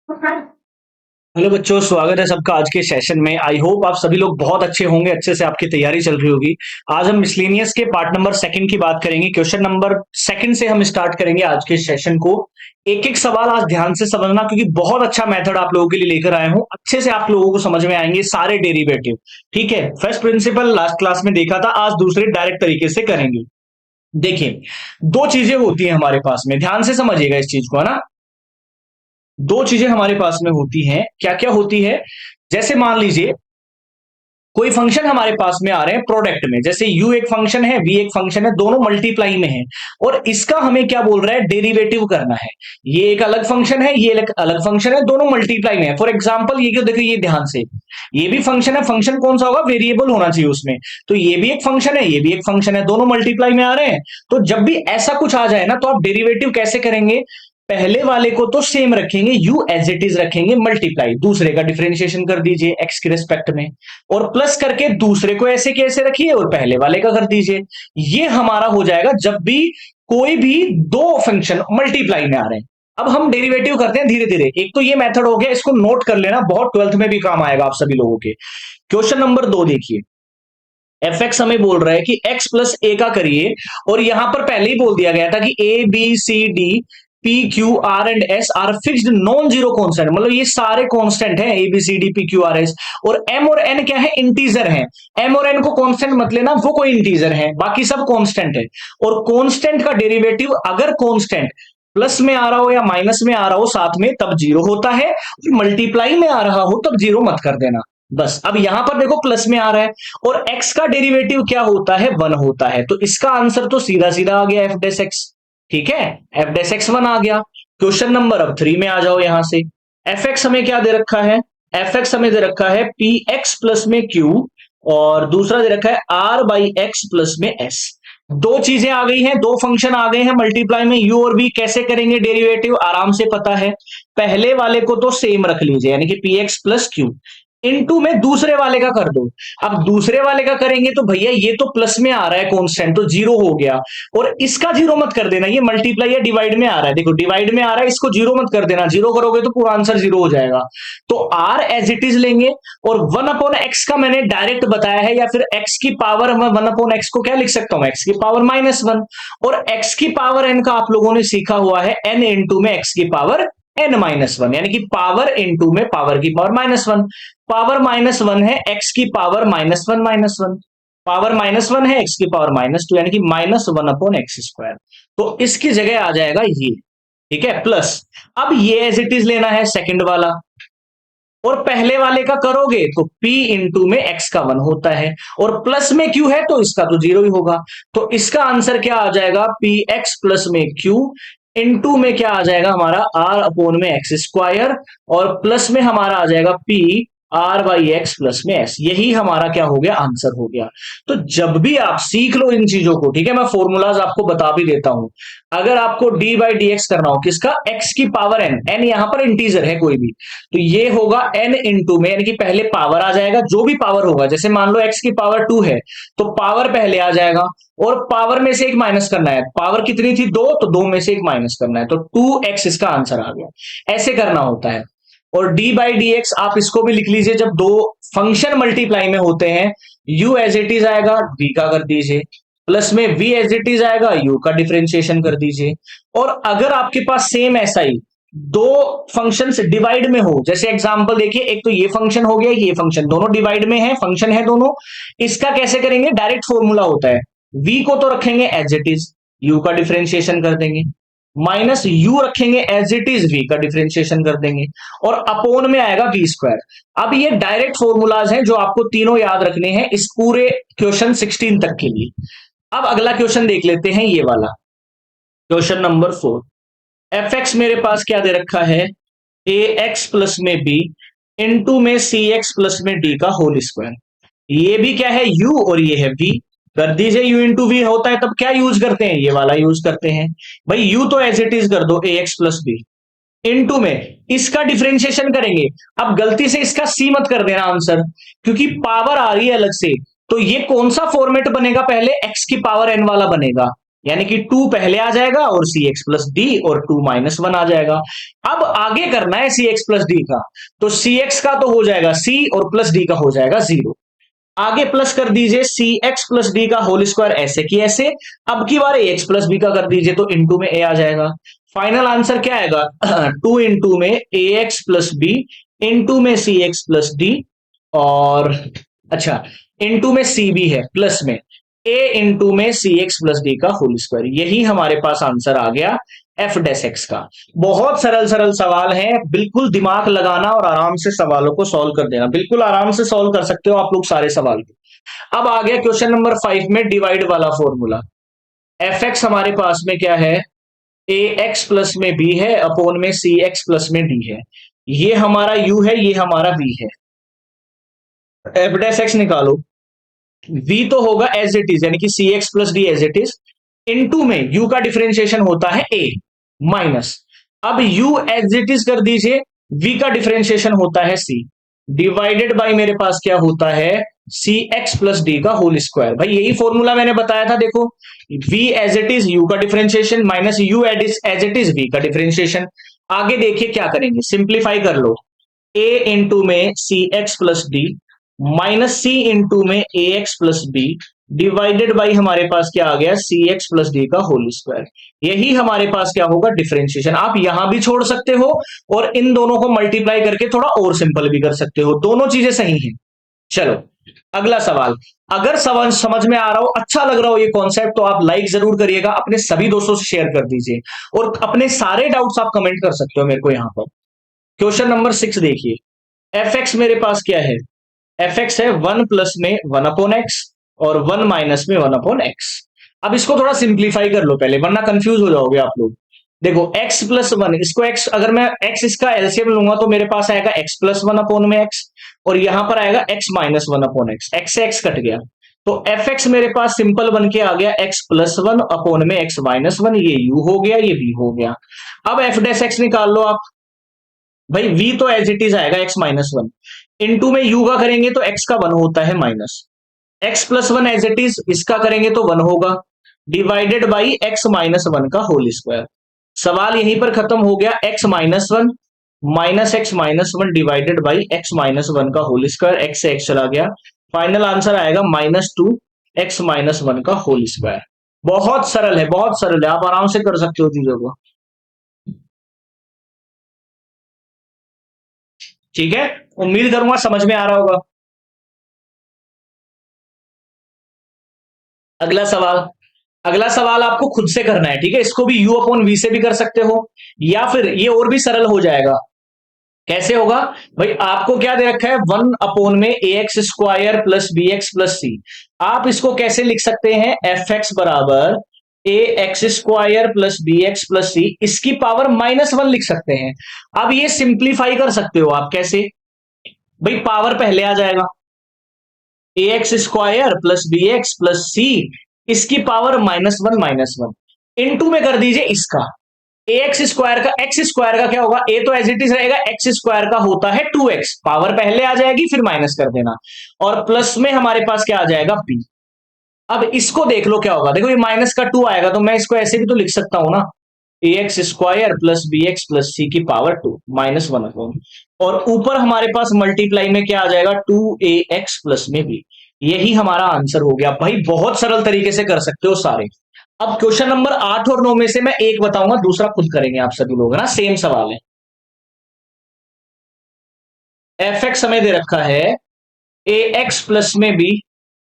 Hello बच्चों, स्वागत है सबका आज के सेशन में। आई होप आप सभी लोग बहुत अच्छे होंगे, अच्छे से आपकी तैयारी चल रही होगी। आज हम मिसलेनियस के पार्ट नंबर सेकंड की बात करेंगे। क्वेश्चन नंबर सेकंड से हम स्टार्ट करेंगे आज के सेशन को। एक एक सवाल आज ध्यान से समझना, क्योंकि बहुत अच्छा मेथड आप लोगों के लिए लेकर आया हूं। अच्छे से आप लोगों को समझ में आएंगे सारे डेरिवेटिव। ठीक है, फर्स्ट प्रिंसिपल लास्ट क्लास में देखा था, आज दूसरे डायरेक्ट तरीके से करेंगे। देखिए, दो चीजें होती हैं हमारे पास में, ध्यान से समझिएगा इस चीज को, है ना। दो चीजें हमारे पास में होती हैं, क्या क्या होती है। जैसे मान लीजिए कोई फंक्शन हमारे पास में आ रहे हैं प्रोडक्ट में, जैसे u एक फंक्शन है, v एक फंक्शन है, दोनों मल्टीप्लाई में है। और इसका हमें क्या बोल रहा है, डेरिवेटिव करना है। ये एक अलग फंक्शन है, ये एक अलग फंक्शन है, दोनों मल्टीप्लाई में है। फॉर एग्जांपल ये क्यों, देखो ये ध्यान से, ये भी फंक्शन है। फंक्शन कौन सा होगा, वेरिएबल होना चाहिए उसमें। तो ये भी एक फंक्शन है, ये भी एक फंक्शन है, दोनों मल्टीप्लाई में आ रहे हैं। तो जब भी ऐसा कुछ आ जाए ना, तो आप डेरिवेटिव कैसे करेंगे, पहले वाले को तो सेम रखेंगे, u एज इट इज रखेंगे, मल्टीप्लाई, दूसरे का डिफरेंशिएशन कर दीजिए x के रिस्पेक्ट में, और प्लस करके दूसरे को ऐसे कैसे रखिए और पहले वाले का कर दीजिए। ये हमारा हो जाएगा जब भी कोई भी दो फंक्शन मल्टीप्लाई में आ रहे हैं। अब हम डेरिवेटिव करते हैं धीरे धीरे। एक तो ये मेथड हो गया, इसको नोट कर लेना, बहुत ट्वेल्थ में भी काम आएगा आप सभी लोगों के। क्वेश्चन नंबर 2 देखिए, एफ एक्स हमें बोल रहा है कि x प्लस ए का करिए, और यहां पर पहले ही बोल दिया गया था कि A B C D P Q R and S are fixed non zero constant, मतलब ये सारे कॉन्स्टेंट हैं, A B C D P Q R S. और एम और एन क्या है, इंटीजर है। एम और एन को कॉन्स्टेंट मत लेना, वो कोई इंटीजर है, बाकी सब कॉन्स्टेंट है। और कॉन्स्टेंट का डेरिवेटिव अगर कॉन्स्टेंट प्लस में आ रहा हो या माइनस में आ रहा हो साथ में, तब जीरो होता है। मल्टीप्लाई में आ रहा हो तब जीरो मत कर देना। बस अब यहां पर देखो प्लस में आ रहा है, और x का डेरिवेटिव क्या होता है, 1 होता है। तो इसका आंसर तो सीधा सीधा आ गया एफ डेस एक्स। ठीक है, एफ डेस एक्स 1 आ गया। क्वेश्चन नंबर अब 3 में आ जाओ। यहां से एफ एक्स हमें क्या दे रखा है, एफ एक्स हमें दे रखा है पी एक्स प्लस में क्यू, और दूसरा दे रखा है आर बाई एक्स प्लस में एस। दो चीजें आ गई हैं, दो फंक्शन आ गए हैं मल्टीप्लाई में। यू और बी कैसे करेंगे डेरिवेटिव, आराम से पता है। पहले वाले को तो सेम रख लीजिए, यानी कि P x plus Q, into में दूसरे वाले का कर दो। अब दूसरे वाले का करेंगे तो भैया ये तो प्लस में आ रहा है कांस्टेंट, तो जीरो हो गया। और इसका जीरो मत कर देना, ये मल्टीप्लाई या डिवाइड में आ रहा है, देखो डिवाइड में आ रहा है, इसको जीरो मत कर देना, जीरो करोगे तो पूरा आंसर जीरो हो जाएगा। तो आर एज इट इज लेंगे, और 1 अपॉन एक्स का मैंने डायरेक्ट बताया है, या फिर एक्स की पावर, मैं 1 अपॉन एक्स को क्या लिख सकता हूं, एक्स की पावर -1। और एक्स की पावर एन का आप लोगों ने सीखा हुआ है, एन इंटू में एक्स की पावर n-1, यानी कि पावर इंटू में पावर की पावर -1। पावर -1 है, एक्स की पावर -1, पावर -1 है, एक्स की पावर -2, यानी कि -1 अपॉन एक्स स्क्वायर। तो इसकी जगह आ जाएगा ये। ठीक है, प्लस अब ये एज इट इज लेना है सेकंड वाला, और पहले वाले का करोगे तो p इंटू में x का 1 होता है, और प्लस में q है तो इसका तो जीरो ही होगा। तो इसका आंसर क्या आ जाएगा, पी एक्स प्लस में q इंटू में क्या आ जाएगा हमारा r अपोन में एक्स स्क्वायर, और प्लस में हमारा आ जाएगा p r by x plus में एस। यही हमारा क्या हो गया, आंसर हो गया। तो जब भी आप सीख लो इन चीजों को, ठीक है, मैं फॉर्मूलाज आपको बता भी देता हूं। अगर आपको डी बाई डी एक्स करना हो, किसका, एक्स की पावर एन, एन यहां पर इंटीजर है कोई भी, तो ये होगा एन इंटू में, यानी कि पहले पावर आ जाएगा, जो भी पावर होगा, जैसे मान लो एक्स की पावर 2 है तो पावर पहले आ जाएगा, और पावर में से एक माइनस करना है। पावर कितनी थी, 2, तो 2 में से एक माइनस करना है, तो 2x इसका आंसर आ गया। ऐसे करना होता है। और डी बाई डी एक्स आप इसको भी लिख लीजिए, जब दो फंक्शन मल्टीप्लाई में होते हैं, u एज इट इज आएगा, v का कर दीजिए, प्लस में v एज इट इज आएगा, u का डिफरेंशिएशन कर दीजिए। और अगर आपके पास सेम ऐसा ही दो फंक्शन डिवाइड में हो, जैसे एग्जांपल देखिए, एक तो ये फंक्शन हो गया, ये फंक्शन, दोनों डिवाइड में है, फंक्शन है दोनों। इसका कैसे करेंगे, डायरेक्ट फॉर्मूला होता है, v को तो रखेंगे एज इट इज, u का डिफरेंशिएशन कर देंगे, माइनस यू रखेंगे एज इट इज, v का डिफरेंशिएशन कर देंगे, और अपोन में आएगा v स्क्वायर। अब ये डायरेक्ट फॉर्मूलाज हैं जो आपको तीनों याद रखने हैं इस पूरे क्वेश्चन 16 तक के लिए। अब अगला क्वेश्चन देख लेते हैं, ये वाला क्वेश्चन नंबर 4। एफ एक्स मेरे पास क्या दे रखा है, ए एक्स प्लस में बी इंटू में सी एक्स प्लस में डी का होल स्क्वायर। ये भी क्या है, u, और ये है v। कर दीजिए, u इंटू वी होता है तब क्या यूज करते हैं, ये वाला यूज करते हैं। भाई u तो एज इट इज कर दो, ए एक्स प्लस बी इंटू में इसका डिफरेंशिएशन करेंगे। अब गलती से इसका c मत कर देना आंसर, क्योंकि पावर आ रही है अलग से। तो ये कौन सा फॉर्मेट बनेगा, पहले x की पावर n वाला बनेगा, यानी कि 2 पहले आ जाएगा और सी एक्स प्लस डी और 2 माइनस 1 आ जाएगा। अब आगे करना है सी एक्स प्लस डी का, तो सी एक्स का तो हो जाएगा सी और प्लस डी का हो जाएगा 0। आगे प्लस कर दीजिए सी एक्स प्लस डी का होल स्क्वायर ऐसे की ऐसे। अब की बार ए एक्स प्लस बी का कर दीजिए तो इंटू में ए आ जाएगा। फाइनल आंसर क्या आएगा 2 इंटू में A x plus B into में सी एक्स प्लस डी और अच्छा इंटू में सी बी है प्लस में ए इंटू में सी एक्स प्लस डी का होल स्क्वायर। यही हमारे पास आंसर आ गया एफ डेस एक्स का। बहुत सरल सरल सवाल है, बिल्कुल दिमाग लगाना और आराम से सवालों को सॉल्व कर देना। बिल्कुल आराम से सॉल्व कर सकते हो आप लोग सारे सवाल को। अब आ गया क्वेश्चन नंबर 5 में डिवाइड वाला फॉर्मूला। एफ एक्स हमारे पास में क्या है, ए एक्स प्लस में बी है अपोन में सी एक्स प्लस में डी है। ये हमारा यू है, ये हमारा बी है। एफ डेस एक्स निकालो। v तो होगा एज इट इज, यानी कि C x plus D as it is, into में u का डिफरेंशिएशन होता है a माइनस, अब u एज इट इज कर दीजिए, v का डिफरेंशिएशन होता है c डिवाइडेड बाय मेरे पास क्या होता है सी एक्स प्लस डी का होल स्क्वायर। भाई यही फॉर्मूला मैंने बताया था, देखो v as it is u का differentiation minus u as it is v का डिफरेंशिएशन। आगे देखिए क्या करेंगे, सिंप्लीफाई कर लो, a इंटू में C x plus D minus C into में A x plus B divided by हमारे पास क्या आ गया सी एक्स प्लस डी का होल स्क्वायर। यही हमारे पास क्या होगा डिफरेंशिएशन। आप यहां भी छोड़ सकते हो और इन दोनों को मल्टीप्लाई करके थोड़ा और सिंपल भी कर सकते हो, दोनों चीजें सही हैं। चलो अगला सवाल। अगर सवाल समझ में आ रहा हो, अच्छा लग रहा हो ये कॉन्सेप्ट, तो आप लाइक जरूर करिएगा, अपने सभी दोस्तों से शेयर कर दीजिए और अपने सारे डाउट्स आप कमेंट कर सकते हो मेरे को यहां पर। क्वेश्चन नंबर 6 देखिए, एफ एक्स मेरे पास क्या है, एफ एक्स है 1 प्लस में 1 अपॉन एक्स और 1 माइनस में 1 अपॉन एक्स। अब इसको थोड़ा सिंप्लीफाई कर लो पहले, वरना कंफ्यूज हो जाओगे आप लोग। देखो x प्लस 1, इसको x, अगर मैं x इसका एलसीएम लूंगा तो मेरे पास आएगा x प्लस 1 अपॉन में x और यहां पर आएगा x minus 1 upon x, x से x कट गया तो एफ एक्स मेरे पास सिंपल बन के आ गया x प्लस 1 अपॉन में x माइनस 1, ये u हो गया, ये v हो गया। अब एफ डेस एक्स निकाल लो आप। भाई v तो एज इट इज आएगा x माइनस 1 इंटू में u का करेंगे तो x का 1 होता है minus, x plus 1 as it is इसका करेंगे तो 1 होगा डिवाइडेड बाई x माइनस 1 का होल स्क्वायर। सवाल यहीं पर खत्म हो गया, x minus 1 minus x minus 1 divided by x minus 1 का होल स्क्वायर, x से x चला गया, फाइनल आंसर आएगा -2 x माइनस 1 का होल स्क्वायर। बहुत सरल है, बहुत सरल है, आप आराम से कर सकते हो चीजों को। ठीक है, उम्मीद करूंगा समझ में आ रहा होगा। अगला सवाल, अगला सवाल आपको खुद से करना है, ठीक है। इसको भी u अपॉन वी से भी कर सकते हो या फिर ये और भी सरल हो जाएगा। कैसे होगा भाई, आपको क्या दे रखा है 1 अपॉन में A x square plus B X plus C. आप इसको कैसे लिख सकते हैं, एफ एक्स बराबर A x square plus B X plus C, इसकी पावर -1 लिख सकते हैं। अब ये सिंप्लीफाई कर सकते हो आप कैसे, भाई पावर पहले आ जाएगा, A x square plus B X plus C, इसकी पावर -1 इनटू में कर दीजिए इसका ए एक्स स्क्वायर का, एक्स स्क्वायर का क्या होगा, ए तो एज इट इज रहेगा, एक्स स्क्वायर का होता है 2x, पावर पहले आ जाएगी फिर माइनस कर देना, और प्लस में हमारे पास क्या आ जाएगा b। अब इसको देख लो क्या होगा, देखो ये माइनस का 2 आएगा तो मैं इसको ऐसे भी तो लिख सकता हूं ना, A x square plus B X plus C की पावर 2 -1 अपॉन, और ऊपर हमारे पास मल्टीप्लाई में क्या आ जाएगा 2ax प्लस में b। यही हमारा आंसर हो गया। भाई बहुत सरल तरीके से कर सकते हो सारे। अब क्वेश्चन नंबर 8 और 9 में से मैं एक बताऊंगा, दूसरा खुद करेंगे आप सभी लोग, है ना, सेम सवाल है। एफ एक्स हमें दे रखा है ए एक्स प्लस में बी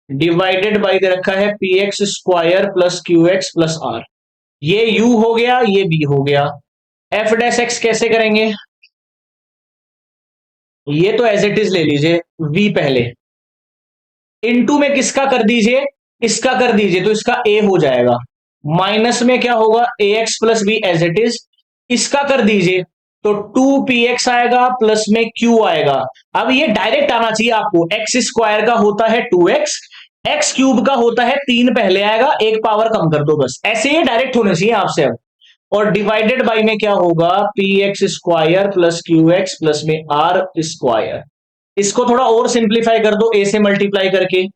डिवाइडेड बाई दे रखा है p x square plus q x plus r. ये u हो गया, ये b हो गया। एफ डैश एक्स कैसे करेंगे, ये तो एज इट इज ले लीजिए, v पहले इनटू में किसका कर दीजिए, इसका कर दीजिए तो इसका a हो जाएगा, माइनस में क्या होगा a x plus b as it is, इसका कर दीजिए तो 2px आएगा प्लस में q आएगा। अब ये डायरेक्ट आना चाहिए आपको, एक्स स्क्वायर का होता है 2x, एक्स क्यूब का होता है 3 पहले आएगा, एक पावर कम कर दो बस, ऐसे ही डायरेक्ट होने चाहिए आपसे। अब और डिवाइडेड बाई में क्या होगा P x square plus q x plus में आर स्क्वायर। इसको थोड़ा और सिंप्लीफाई कर दो a से मल्टीप्लाई करके,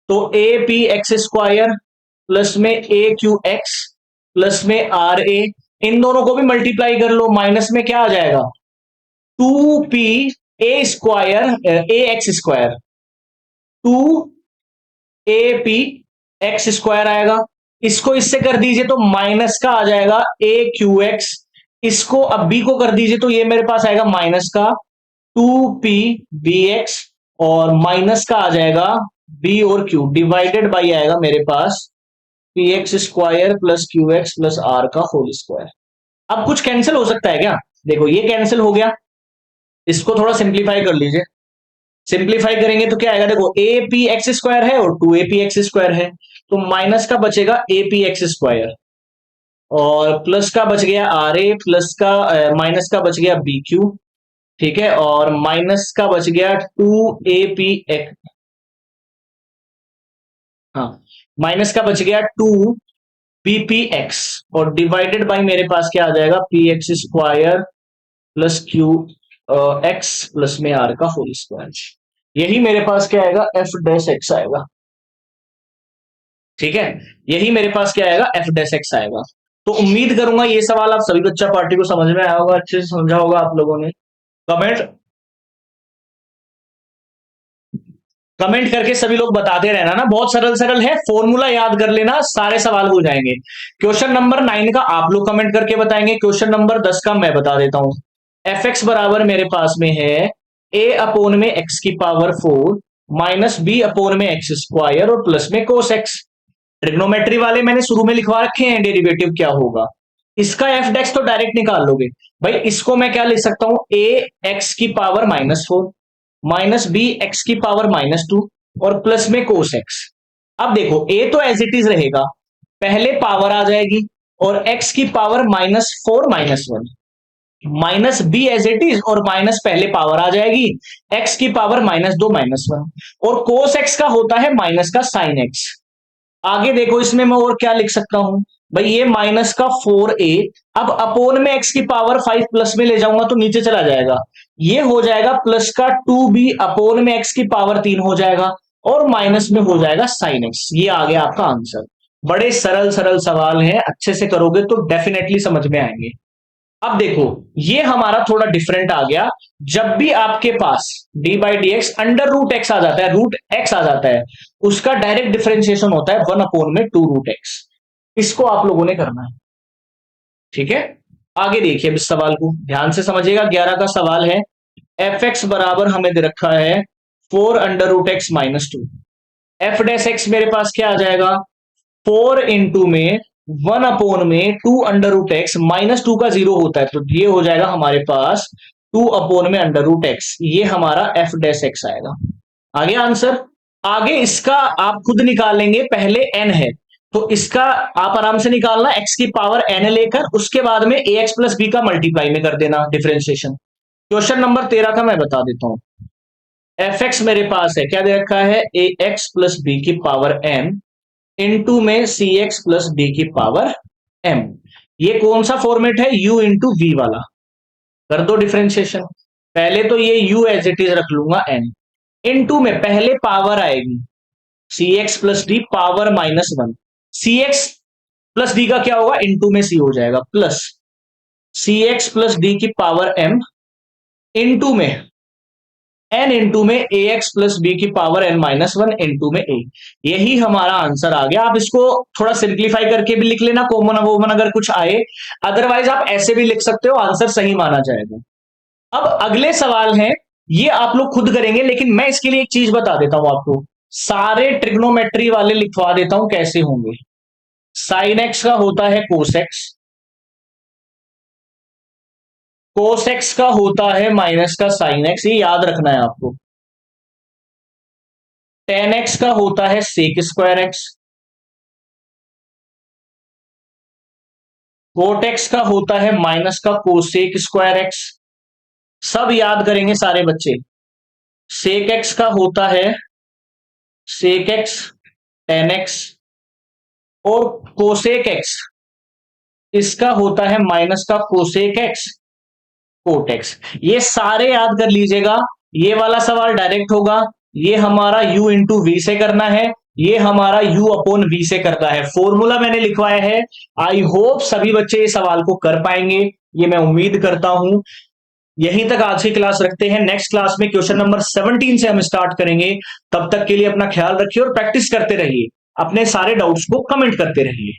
तो A P x square plus में ए क्यू एक्स प्लस में आर ए, इन दोनों को भी मल्टीप्लाई कर लो, माइनस में क्या आ जाएगा 2p a square a x square, 2 AP x square आएगा। इसको इससे कर दीजिए तो माइनस का आ जाएगा AQX, इसको अब b को कर दीजिए तो ये मेरे पास आएगा माइनस का 2PBX, और माइनस का आ जाएगा b और q डिवाइडेड बाई आएगा मेरे पास px square plus qx plus r का होल स्क्वायर। अब कुछ कैंसिल हो सकता है क्या? देखो ये कैंसिल हो गया, इसको थोड़ा सिंप्लीफाई कर लीजिए। सिंप्लीफाई करेंगे तो क्या आएगा, देखो ए पी एक्स स्क्वायर है और 2AP एक्स स्क्वायर है, तो माइनस का बचेगा AP एक्स स्क्वायर, और प्लस का बच गया RA, प्लस का माइनस का बच गया BQ, ठीक है, और माइनस का बच गया 2AP एक्स, हाँ, माइनस का बच गया 2BPX, और डिवाइडेड बाई मेरे पास क्या आ जाएगा PX square plus QX plus में R का होल स्क्वायर। यही मेरे पास क्या आएगा एफ डैश एक्स आएगा, ठीक है, यही मेरे पास क्या आएगा एफ डैश एक्स आएगा। तो उम्मीद करूंगा ये सवाल आप सभी बच्चा पार्टी को समझ में आया होगा, अच्छे से समझा होगा आप लोगों ने। कमेंट कमेंट करके सभी लोग बताते रहना ना, बहुत सरल सरल है, फॉर्मूला याद कर लेना, सारे सवाल हो जाएंगे। क्वेश्चन नंबर 9 का आप लोग कमेंट करके बताएंगे, क्वेश्चन नंबर 10 का मैं बता देता हूं। एफ एक्स बराबर मेरे पास में है ए अपोन में एक्स की पावर 4 माइनस बी अपोन में एक्स स्क्वायर और प्लस में कोस एक्स। ट्रिग्नोमेट्री वाले मैंने शुरू में लिखवा रखे हैं, डेरिवेटिव क्या होगा इसका एफ डेक्स तो डायरेक्ट निकाल लोगे भाई। इसको मैं क्या लिख सकता हूं, ए एक्स की पावर -4 माइनस बी एक्स की पावर -2 और प्लस में कोस एक्स। अब देखो ए तो एज इट इज रहेगा, पहले पावर आ जाएगी और एक्स की power -4 -1, minus b as it is और माइनस पहले पावर आ जाएगी, एक्स की पावर -2 -1, और कोस एक्स का होता है माइनस का साइन एक्स। आगे देखो इसमें मैं और क्या लिख सकता हूं भाई, ये माइनस का 4a, अब अपोन में x की पावर 5 प्लस में ले जाऊंगा तो नीचे चला जाएगा, ये हो जाएगा प्लस का 2b अपोन में x की पावर 3 हो जाएगा, और माइनस में हो जाएगा साइन x। ये आ गया आपका आंसर। बड़े सरल सरल सवाल हैं, अच्छे से करोगे तो डेफिनेटली समझ में आएंगे। अब देखो ये हमारा थोड़ा डिफरेंट आ गया, जब भी आपके पास d by d x under root x आ जाता है, रूट एक्स आ जाता है, उसका डायरेक्ट डिफरेंशिएशन होता है 1 अपोन में 2 रूट एक्स। इसको आप लोगों ने करना है, ठीक है। आगे देखिए इस सवाल को ध्यान से समझिएगा, 11 का सवाल है। एफ एक्स बराबर हमें दे रखा है 4 under root x -2, f dash x मेरे पास क्या आ जाएगा 4 इंटू में 1 अपोन में 2 अंडर रूट एक्स, -2 का 0 होता है तो ये हो जाएगा हमारे पास 2 अपोन में अंडर रूट एक्स, ये हमारा एफ डैश एक्स आएगा। आगे आंसर, आगे इसका आप खुद निकालेंगे, पहले एन है तो इसका आप आराम से निकालना, एक्स की पावर एन लेकर उसके बाद में ए एक्स प्लस बी का मल्टीप्लाई में कर देना डिफरेंशिएशन। क्वेश्चन नंबर 13 का मैं बता देता हूं। एफ एक्स मेरे पास है क्या दे रखा है, ए एक्स प्लस बी की पावर एन इंटू में सी एक्स प्लस डी की पावर एम। ये कौन सा फॉर्मेट है, u इंटू वी वाला। कर दो डिफरेंशिएशन, पहले तो ये u एज इट इज रख लूंगा n, इंटू में पहले पावर आएगी सी एक्स प्लस डी पावर -1, सी एक्स प्लस डी का क्या होगा इंटू में c हो जाएगा, प्लस सी एक्स प्लस डी की पावर m इंटू में n इंटू में ए एक्स प्लस बी की पावर n-1 इंटू में a। यही हमारा आंसर आ गया। आप इसको थोड़ा सिंप्लीफाई करके भी लिख लेना, कॉमन वोमन अगर कुछ आए, अदरवाइज आप ऐसे भी लिख सकते हो, आंसर सही माना जाएगा। अब अगले सवाल हैं, ये आप लोग खुद करेंगे, लेकिन मैं इसके लिए एक चीज बता देता हूं आपको, सारे ट्रिग्नोमेट्री वाले लिखवा देता हूं कैसे होंगे। साइन एक्स का होता है कोस एक्स, कोस एक्स का होता है माइनस का साइन एक्स, ये याद रखना है आपको। टेन एक्स का होता है sec square x, cot x का होता है माइनस का कोसेक स्क्वायर एक्स, सब याद करेंगे सारे बच्चे। सेक एक्स का होता है सेक एक्स टेन एक्स, और कोसेक एक्स इसका होता है माइनस का कोसेक एक्स कोट एक्स। ये सारे याद कर लीजिएगा। ये वाला सवाल डायरेक्ट होगा, ये हमारा u इंटू वी से करना है, ये हमारा u अपॉन v से करता है। फॉर्मूला मैंने लिखवाया है। आई होप सभी बच्चे इस सवाल को कर पाएंगे, ये मैं उम्मीद करता हूं। यहीं तक आज की क्लास रखते हैं। नेक्स्ट क्लास में क्वेश्चन नंबर 17 से हम स्टार्ट करेंगे। तब तक के लिए अपना ख्याल रखिए और प्रैक्टिस करते रहिए। अपने सारे डाउट्स को कमेंट करते रहिए।